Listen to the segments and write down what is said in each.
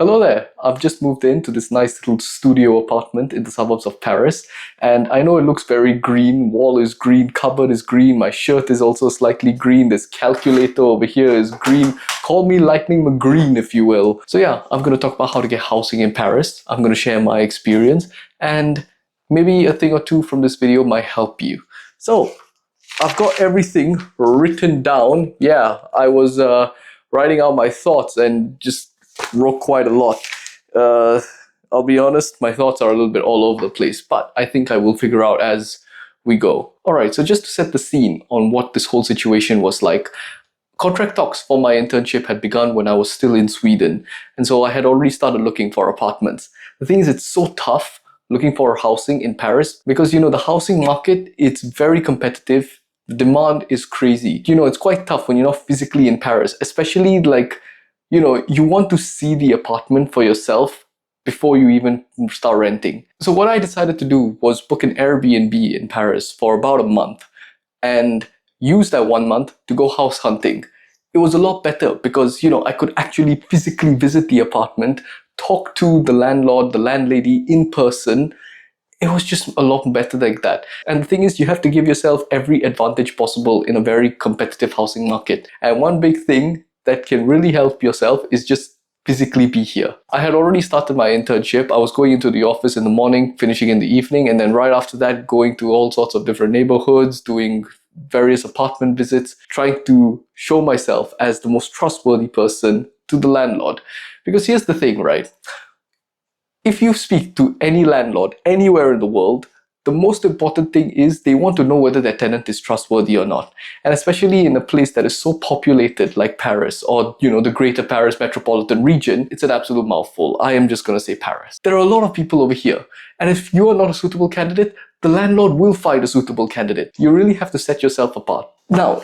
Hello there. I've just moved into this nice little studio apartment in the suburbs of Paris, and I know it looks very green. Wall is green, cupboard is green, my shirt is also slightly green, this calculator over here is green. Call me Lightning McGreen if you will. So yeah, I'm going to talk about how to get housing in Paris. I'm going to share my experience, and maybe a thing or two from this video might help you. So I've got everything written down. Yeah, I was writing out my thoughts and just wrote quite a lot. I'll be honest, my thoughts are a little bit all over the place, but I think I will figure out as we go. Alright, so just to set the scene on what this whole situation was like, contract talks for my internship had begun when I was still in Sweden, and so I had already started looking for apartments. The thing is, it's so tough looking for housing in Paris because, the housing market, it's very competitive. The demand is crazy. It's quite tough when you're not physically in Paris, especially you want to see the apartment for yourself before you even start renting. So what I decided to do was book an Airbnb in Paris for about a month and use that 1 month to go house hunting. It was a lot better because, I could actually physically visit the apartment, talk to the landlord, the landlady in person. It was just a lot better like that. And the thing is, you have to give yourself every advantage possible in a very competitive housing market. And one big thing that can really help yourself is just physically be here. I had already started my internship. I was going into the office in the morning, finishing in the evening, and then right after that going to all sorts of different neighborhoods, doing various apartment visits, trying to show myself as the most trustworthy person to the landlord. Because here's the thing, right? If you speak to any landlord anywhere in the world, the most important thing is they want to know whether their tenant is trustworthy or not. And especially in a place that is so populated like Paris or, the greater Paris metropolitan region, it's an absolute mouthful. I am just going to say Paris. There are a lot of people over here. And if you are not a suitable candidate, the landlord will find a suitable candidate. You really have to set yourself apart. Now,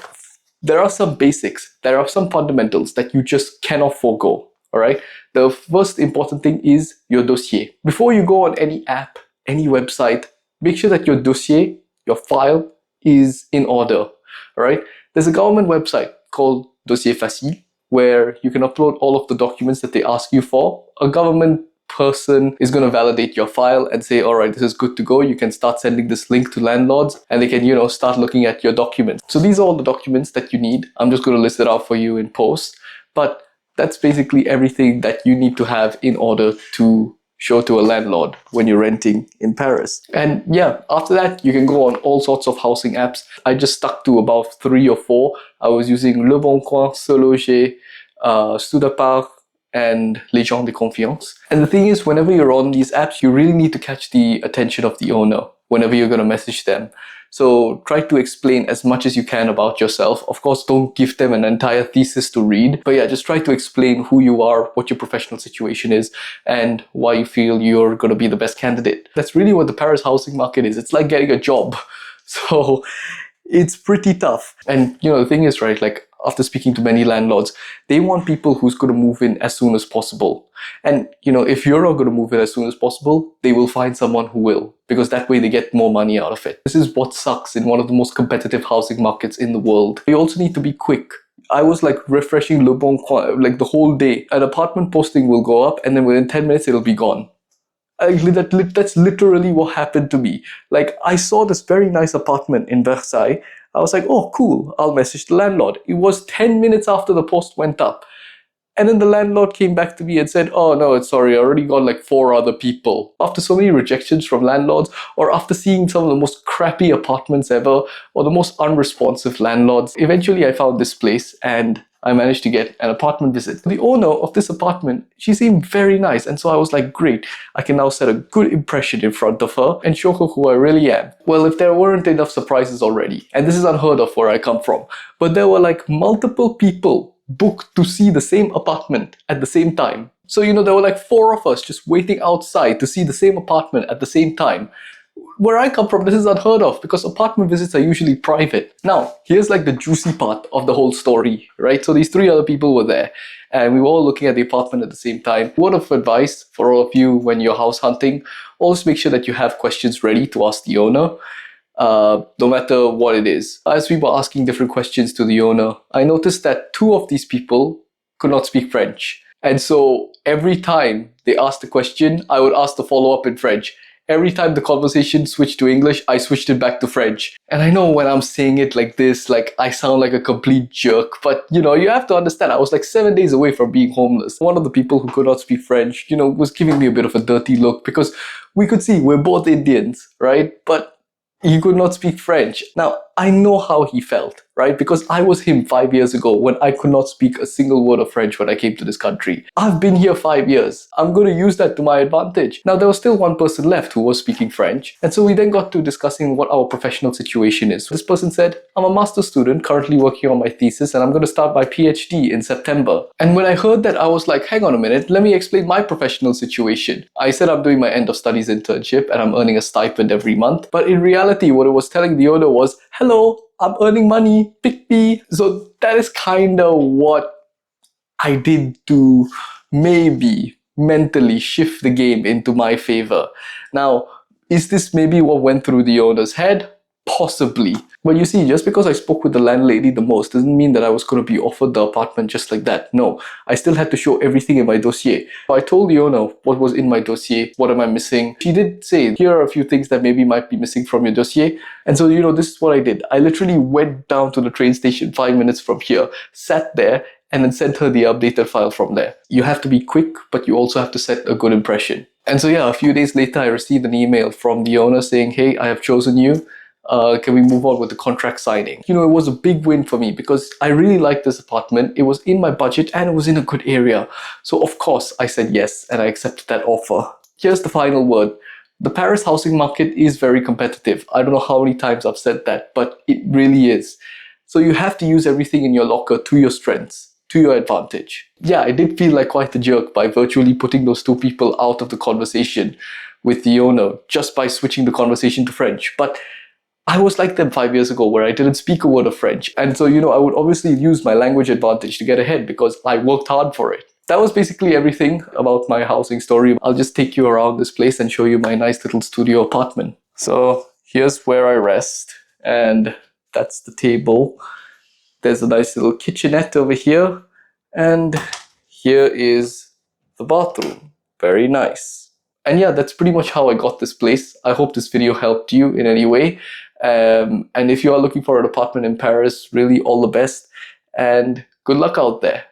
there are some basics. There are some fundamentals that you just cannot forego. All right. The first important thing is your dossier. Before you go on any app, any website, make sure that your dossier, your file, is in order. All right. There's a government website called Dossier Facile where you can upload all of the documents that they ask you for. A government person is going to validate your file and say, all right, this is good to go. You can start sending this link to landlords and they can, start looking at your documents. So these are all the documents that you need. I'm just going to list it out for you in post. But that's basically everything that you need to have in order to show to a landlord when you're renting in Paris. And yeah, after that, you can go on all sorts of housing apps. I just stuck to about 3 or 4. I was using Le Bon Coin, Se Loger, Studapart, and Les Gens de Confiance. And the thing is, whenever you're on these apps, you really need to catch the attention of the owner whenever you're going to message them. So try to explain as much as you can about yourself. Of course, don't give them an entire thesis to read, but yeah, just try to explain who you are, what your professional situation is, and why you feel you're going to be the best candidate. That's really what the Paris housing market is. It's like getting a job. So it's pretty tough. And the thing is, right, after speaking to many landlords, they want people who's going to move in as soon as possible. And, if you're not going to move in as soon as possible, they will find someone who will, because that way they get more money out of it. This is what sucks in one of the most competitive housing markets in the world. You also need to be quick. I was refreshing Le Bon Coin the whole day. An apartment posting will go up and then within 10 minutes it'll be gone. That's literally what happened to me. I saw this very nice apartment in Versailles. I was like, oh, cool, I'll message the landlord. It was 10 minutes after the post went up. And then the landlord came back to me and said, oh, no, sorry, I already got 4 other people. After so many rejections from landlords, or after seeing some of the most crappy apartments ever, or the most unresponsive landlords, eventually I found this place and I managed to get an apartment visit. The owner of this apartment, she seemed very nice. And so I was like, great, I can now set a good impression in front of her and show her who I really am. Well, if there weren't enough surprises already, and this is unheard of where I come from, but there were multiple people booked to see the same apartment at the same time. So, there were 4 of us just waiting outside to see the same apartment at the same time. Where I come from, this is unheard of because apartment visits are usually private. Now, here's the juicy part of the whole story, right? So these 3 other people were there and we were all looking at the apartment at the same time. Word of advice for all of you when you're house hunting, always make sure that you have questions ready to ask the owner. No matter what it is. As we were asking different questions to the owner, I noticed that 2 of these people could not speak French. And so every time they asked a question, I would ask the follow-up in French. Every time the conversation switched to English, I switched it back to French. And I know when I'm saying it like this, like I sound like a complete jerk, but you have to understand, I was like 7 days away from being homeless. One of the people who could not speak French, was giving me a bit of a dirty look because we could see we're both Indians, right? But he could not speak French. Now, I know how he felt, right? Because I was him 5 years ago when I could not speak a single word of French when I came to this country. I've been here 5 years. I'm going to use that to my advantage. Now, there was still one person left who was speaking French. And so we then got to discussing what our professional situation is. This person said, I'm a master's student currently working on my thesis and I'm going to start my PhD in September. And when I heard that, I was like, hang on a minute, let me explain my professional situation. I said I'm doing my end of studies internship and I'm earning a stipend every month. But in reality, what I was telling the owner was, hello, I'm earning money, pick me. So that is kind of what I did to maybe mentally shift the game into my favor. Now, is this maybe what went through the owner's head? Possibly. But you see, just because I spoke with the landlady the most doesn't mean that I was going to be offered the apartment just like that. No, I still had to show everything in my dossier. I told the owner what was in my dossier, what am I missing. She did say, here are a few things that maybe might be missing from your dossier. And so, this is what I did. I literally went down to the train station 5 minutes from here, sat there, and then sent her the updated file from there. You have to be quick, but you also have to set a good impression. And so yeah, a few days later, I received an email from the owner saying, hey, I have chosen you. Can we move on with the contract signing? It was a big win for me because I really liked this apartment. It was in my budget and it was in a good area. So of course I said yes and I accepted that offer. Here's the final word. The Paris housing market is very competitive. I don't know how many times I've said that, but it really is. So you have to use everything in your locker to your strengths, to your advantage. Yeah, I did feel like quite a jerk by virtually putting those two people out of the conversation with the owner just by switching the conversation to French. But I was like them 5 years ago where I didn't speak a word of French. And so, I would obviously use my language advantage to get ahead because I worked hard for it. That was basically everything about my housing story. I'll just take you around this place and show you my nice little studio apartment. So here's where I rest and that's the table. There's a nice little kitchenette over here. And here is the bathroom. Very nice. And yeah, that's pretty much how I got this place. I hope this video helped you in any way. And if you are looking for an apartment in Paris, really all the best and good luck out there.